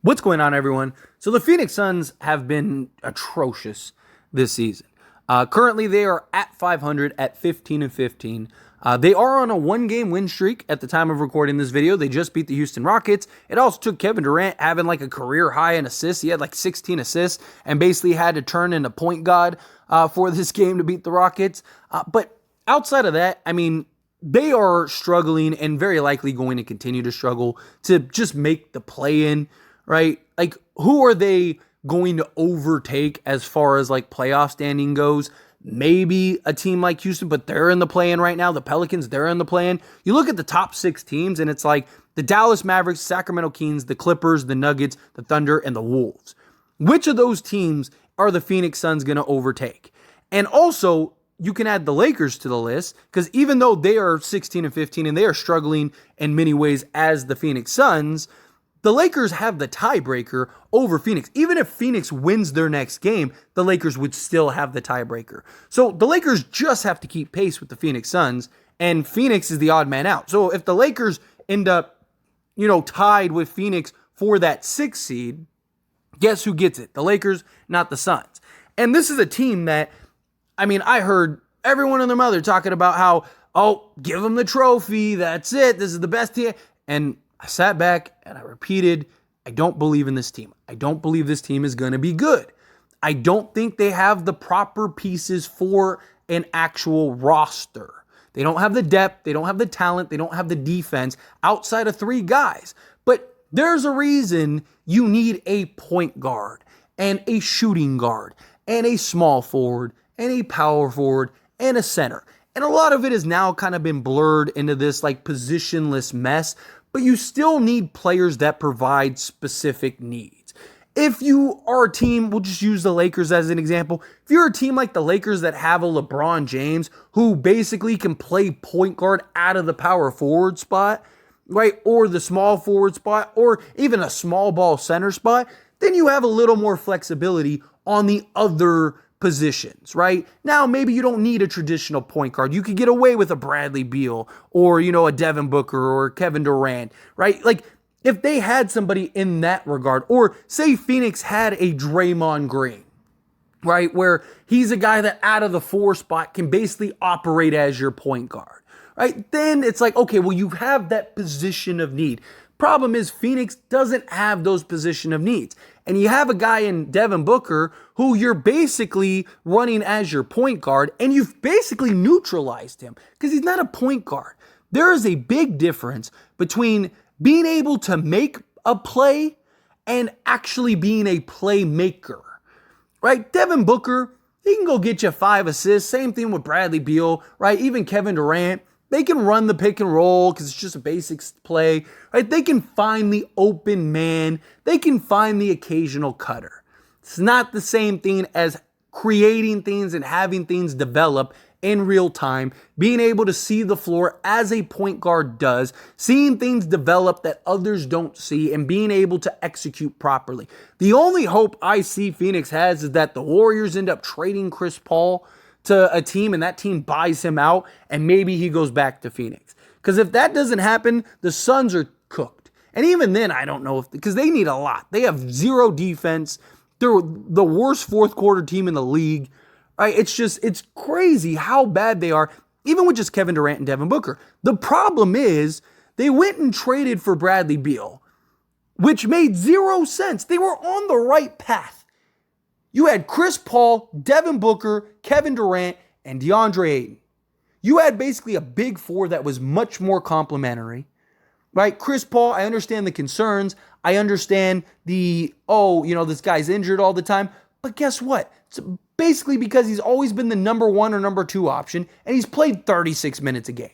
What's going on, everyone? So the Phoenix Suns have been atrocious this season. Currently, they are at 500 at 15 and 15. They are on a one-game win streak at the time of recording this video. They just beat the Houston Rockets. It also took Kevin Durant having like a career high in assists. He had like 16 assists and basically had to turn into point guard for this game to beat the Rockets. But outside of that, I mean, they are struggling and very likely going to continue to struggle to just make the play-in. Right? Like, who are they going to overtake as far as like playoff standing goes? Maybe a team like Houston, but they're in the play-in right now. The Pelicans, they're in the play-in. You look at the top 6 teams, and it's like the Dallas Mavericks, Sacramento Kings, the Clippers, the Nuggets, the Thunder, and the Wolves. Which of those teams are the Phoenix Suns going to overtake? And also, you can add the Lakers to the list, because even though they are 16 and 15 and they are struggling in many ways as the Phoenix Suns, the Lakers have the tiebreaker over Phoenix. Even if Phoenix wins their next game, the Lakers would still have the tiebreaker. So the Lakers just have to keep pace with the Phoenix Suns, and Phoenix is the odd man out. So if the Lakers end up, tied with Phoenix for that 6th seed, guess who gets it? The Lakers, not the Suns. And this is a team that, I heard everyone and their mother talking about how, give them the trophy. That's it. This is the best team. And I sat back and I repeated, I don't believe in this team. I don't believe this team is going to be good. I don't think they have the proper pieces for an actual roster. They don't have the depth. They don't have the talent. They don't have the defense outside of 3 guys. But there's a reason you need a point guard and a shooting guard and a small forward and a power forward and a center. And a lot of it has now kind of been blurred into this like positionless mess. But you still need players that provide specific needs. If you are a team, we'll just use the Lakers as an example. If you're a team like the Lakers that have a LeBron James who basically can play point guard out of the power forward spot, right, or the small forward spot, or even a small ball center spot, then you have a little more flexibility on the other positions, right? Now, maybe you don't need a traditional point guard. You could get away with a Bradley Beal or, a Devin Booker or Kevin Durant, right? Like, if they had somebody in that regard, or say Phoenix had a Draymond Green, right? Where he's a guy that out of the 4 spot can basically operate as your point guard, right? Then it's like, okay, well, you have that position of need. Problem is Phoenix doesn't have those position of needs. And you have a guy in Devin Booker who you're basically running as your point guard, and you've basically neutralized him because he's not a point guard. There is a big difference between being able to make a play and actually being a playmaker, right? Devin Booker, he can go get you 5 assists. Same thing with Bradley Beal, right? Even Kevin Durant. They can run the pick and roll because it's just a basic play, right? They can find the open man. They can find the occasional cutter. It's not the same thing as creating things and having things develop in real time, being able to see the floor as a point guard does, seeing things develop that others don't see, and being able to execute properly. The only hope I see Phoenix has is that the Warriors end up trading Chris Paul to a team and that team buys him out and maybe he goes back to Phoenix. Because if that doesn't happen, the Suns are cooked. And even then, I don't know because they need a lot. They have 0 defense. They're the worst 4th quarter team in the league. Right? It's crazy how bad they are, even with just Kevin Durant and Devin Booker. The problem is they went and traded for Bradley Beal, which made 0 sense. They were on the right path. You had Chris Paul, Devin Booker, Kevin Durant, and DeAndre Ayton. You had basically a big 4 that was much more complimentary, right? Chris Paul, I understand the concerns. I understand this guy's injured all the time. But guess what? It's basically because he's always been the number 1 or number 2 option, and he's played 36 minutes a game.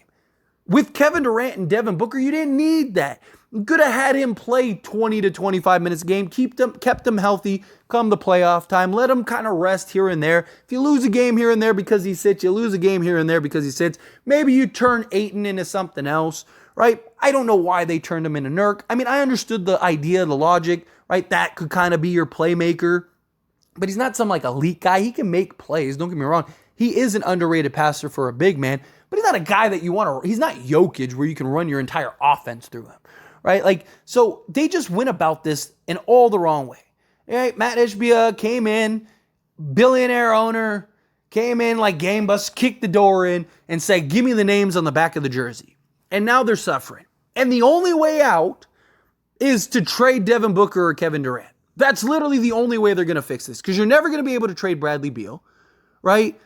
With Kevin Durant and Devin Booker, you didn't need that. You could have had him play 20 to 25 minutes a game, kept them healthy come the playoff time, let him kind of rest here and there. If you lose a game here and there because he sits, you lose a game here and there because he sits. Maybe you turn Ayton into something else, right? I don't know why they turned him into Nurk. I understood the idea, the logic, right? That could kind of be your playmaker, but he's not some like elite guy. He can make plays, don't get me wrong. He is an underrated passer for a big man, but he's not a guy that you want to, he's not Jokic where you can run your entire offense through him, right? Like, so they just went about this in all the wrong way. Right? Matt Ishbia came in, billionaire owner, came in like game bust, kicked the door in, and said, give me the names on the back of the jersey. And now they're suffering. And the only way out is to trade Devin Booker or Kevin Durant. That's literally the only way they're going to fix this, because you're never going to be able to trade Bradley Beal, right?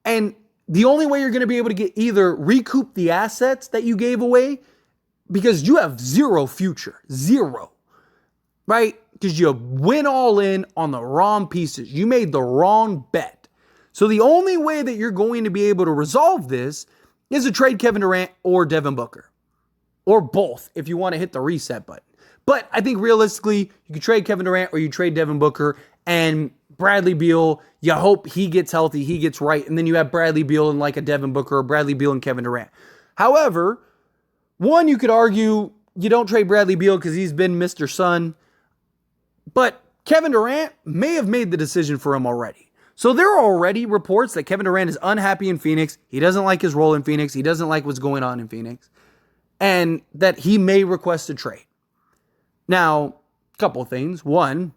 And the only way you're going to be able to get either recoup the assets that you gave away, because you have zero future, zero, right? Because you went all in on the wrong pieces. You made the wrong bet. So the only way that you're going to be able to resolve this is to trade Kevin Durant or Devin Booker, or both if you want to hit the reset button. But I think realistically, you could trade Kevin Durant or you trade Devin Booker, and Bradley Beal, you hope he gets healthy, he gets right, and then you have Bradley Beal and like a Devin Booker, or Bradley Beal and Kevin Durant. However, one, you could argue you don't trade Bradley Beal because he's been Mr. Sun, but Kevin Durant may have made the decision for him already. So there are already reports that Kevin Durant is unhappy in Phoenix. He doesn't like his role in Phoenix. He doesn't like what's going on in Phoenix. And that he may request a trade. Now, a couple of things. One,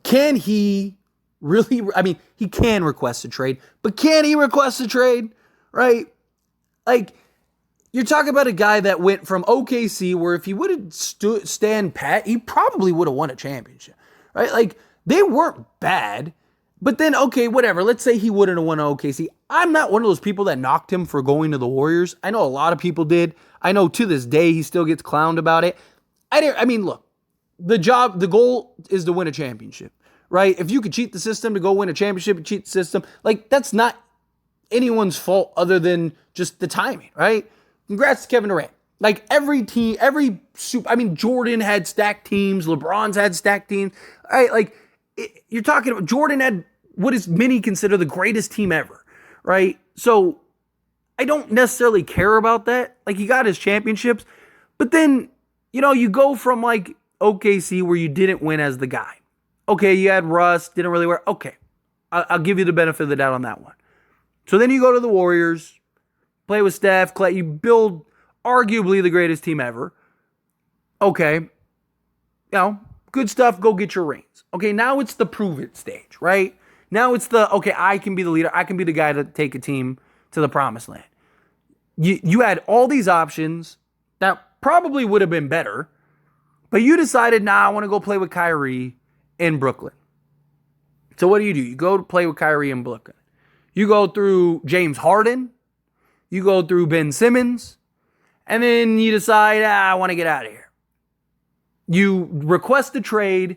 can he really, he can request a trade, but can he request a trade, right? Like, you're talking about a guy that went from OKC, where if he would have stand pat, he probably would have won a championship, right? Like, they weren't bad, but then, okay, whatever. Let's say he wouldn't have won OKC. I'm not one of those people that knocked him for going to the Warriors. I know a lot of people did. I know to this day he still gets clowned about it. Look, the goal is to win a championship, right? If you could cheat the system to go win a championship and cheat the system, like, that's not anyone's fault other than just the timing, right? Congrats to Kevin Durant. Like, every team, Jordan had stacked teams. LeBron's had stacked teams. Right? Like, you're talking about Jordan had what is many consider the greatest team ever, right? So I don't necessarily care about that. Like, he got his championships, but then, you go from like OKC, where you didn't win as the guy. Okay, you had Russ, didn't really work. Okay, I'll give you the benefit of the doubt on that one. So then you go to the Warriors, play with Steph, Clay, you build arguably the greatest team ever. Okay, good stuff, go get your rings. Okay, now it's the prove it stage, right? Now it's okay, I can be the leader. I can be the guy to take a team to the promised land. You had all these options that probably would have been better, but you decided, I want to go play with Kyrie in Brooklyn. So what do? You go to play with Kyrie in Brooklyn. You go through James Harden. You go through Ben Simmons. And then you decide, I want to get out of here. You request a trade,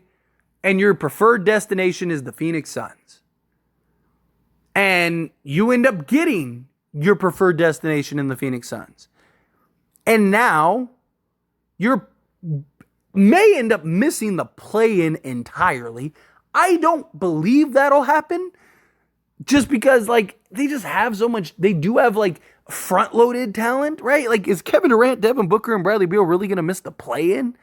and your preferred destination is the Phoenix Suns. And you end up getting your preferred destination in the Phoenix Suns. And now you may end up missing the play-in entirely. I don't believe that'll happen, just because, like, they just have so much. They do have, like, front-loaded talent, right? Like, is Kevin Durant, Devin Booker, and Bradley Beal really going to miss the play-in?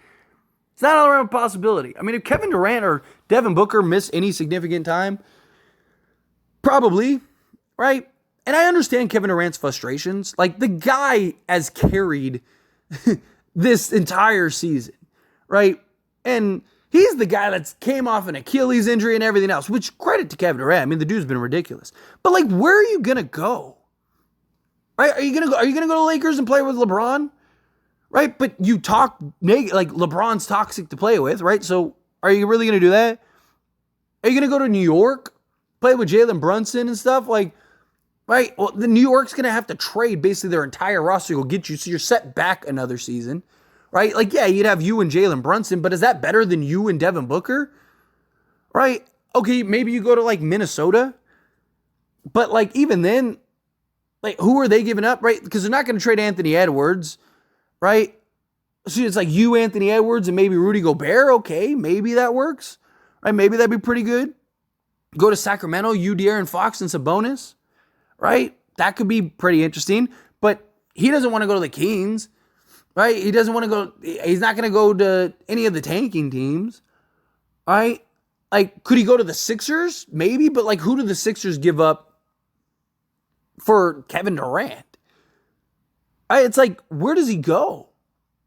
It's not all around a possibility. If Kevin Durant or Devin Booker miss any significant time, probably, right? And I understand Kevin Durant's frustrations. Like, the guy has carried this entire season, right? And he's the guy that came off an Achilles injury and everything else, which, credit to Kevin Durant. The dude's been ridiculous. But, like, where are you going to go? Right? Are you going to go to Lakers and play with LeBron? Right? But you talk negative, like, LeBron's toxic to play with, right? So are you really going to do that? Are you going to go to New York, play with Jalen Brunson and stuff? Like, right? Well, the New York's going to have to trade basically their entire roster to go get you. So you're set back another season, right? Like, yeah, you'd have you and Jalen Brunson, but is that better than you and Devin Booker? Right? Okay, maybe you go to, like, Minnesota. But, like, even then, like, who are they giving up, right? Because they're not going to trade Anthony Edwards, right? So it's like you, Anthony Edwards, and maybe Rudy Gobert. Okay, maybe that works, right? Maybe that'd be pretty good. Go to Sacramento, you, De'Aaron Fox, and Sabonis, right? That could be pretty interesting. But he doesn't want to go to the Kings, right? He doesn't want to go. He's not going to go to any of the tanking teams, right? Like, could he go to the Sixers? Maybe, but, like, who do the Sixers give up for Kevin Durant? Right? It's like, where does he go?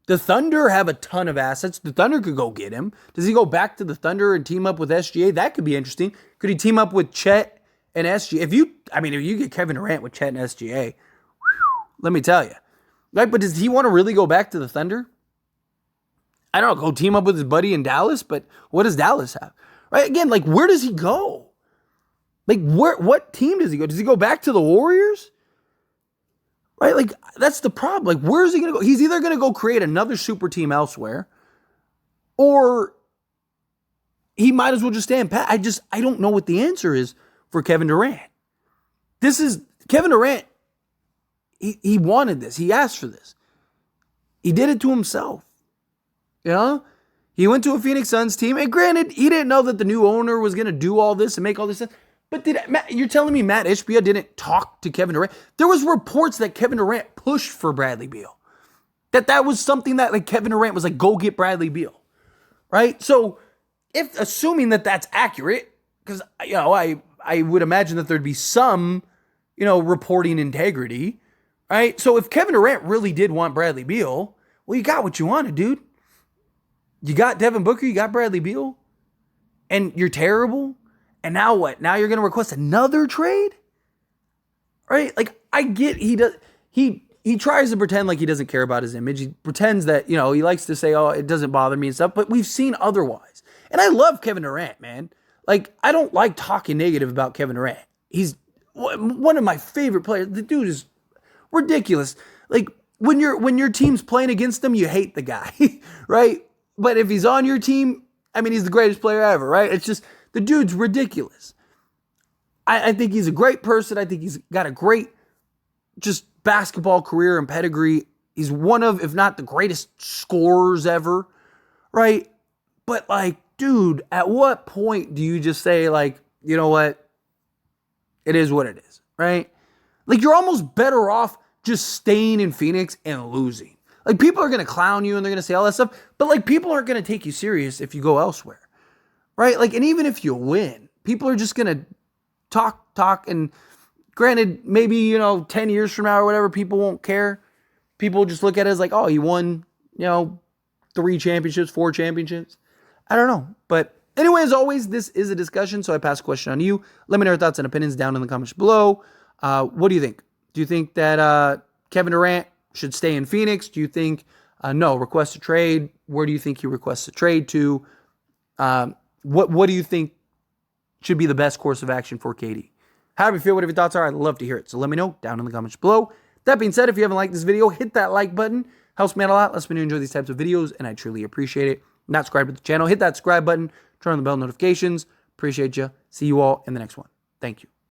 The Thunder have a ton of assets. The Thunder could go get him. Does he go back to the Thunder and team up with SGA? That could be interesting. Could he team up with Chet and SGA? If you get Kevin Durant with Chet and SGA, let me tell you. Right? But does he want to really go back to the Thunder? I don't know, go team up with his buddy in Dallas, but what does Dallas have? Right? Again, like, where does he go? Like, what team does he go? Does he go back to the Warriors? Right? Like, that's the problem. Like, where is he going to go? He's either going to go create another super team elsewhere, or he might as well just stand pat. I don't know what the answer is for Kevin Durant. Kevin Durant, he wanted this. He asked for this. He did it to himself. You know? He went to a Phoenix Suns team, and granted, he didn't know that the new owner was going to do all this and make all this stuff. But you're telling me Matt Ishbia didn't talk to Kevin Durant? There was reports that Kevin Durant pushed for Bradley Beal. That was something that, like, Kevin Durant was like, go get Bradley Beal. Right? So, assuming that that's accurate, because, I would imagine that there'd be some, reporting integrity. Right? So, if Kevin Durant really did want Bradley Beal, well, you got what you wanted, dude. You got Devin Booker, you got Bradley Beal, and you're terrible. And now what? Now you're going to request another trade? Right? Like, I get he tries to pretend like he doesn't care about his image. He pretends that, he likes to say, oh, it doesn't bother me and stuff, but we've seen otherwise. And I love Kevin Durant, man. Like, I don't like talking negative about Kevin Durant. He's one of my favorite players. The dude is ridiculous. Like, when your team's playing against him, you hate the guy, right? But if he's on your team, he's the greatest player ever, right? It's just, the dude's ridiculous. I think he's a great person. I think he's got a great just basketball career and pedigree. He's one of, if not the greatest scorers ever, right? But, like, dude, at what point do you just say, like, you know what? It is what it is, right? Like, you're almost better off just staying in Phoenix and losing. Like, people are going to clown you and they're going to say all that stuff, but, like, people aren't going to take you serious if you go elsewhere. Right? Like, and even if you win, people are just going to talk. And granted, maybe, 10 years from now or whatever, people won't care. People will just look at it as like, oh, he won, 3 championships, 4 championships. I don't know. But anyway, as always, this is a discussion, so I pass the question on to you. Let me know your thoughts and opinions down in the comments below. What do you think? Do you think that Kevin Durant should stay in Phoenix? Do you think, no, request a trade? Where do you think he requests a trade to? What do you think should be the best course of action for KD? However you feel, whatever your thoughts are, I'd love to hear it. So let me know down in the comments below. That being said, if you haven't liked this video, hit that like button. Helps me out a lot. Lets me know you enjoy these types of videos, and I truly appreciate it. Not subscribed to the channel, hit that subscribe button. Turn on the bell notifications. Appreciate you. See you all in the next one. Thank you.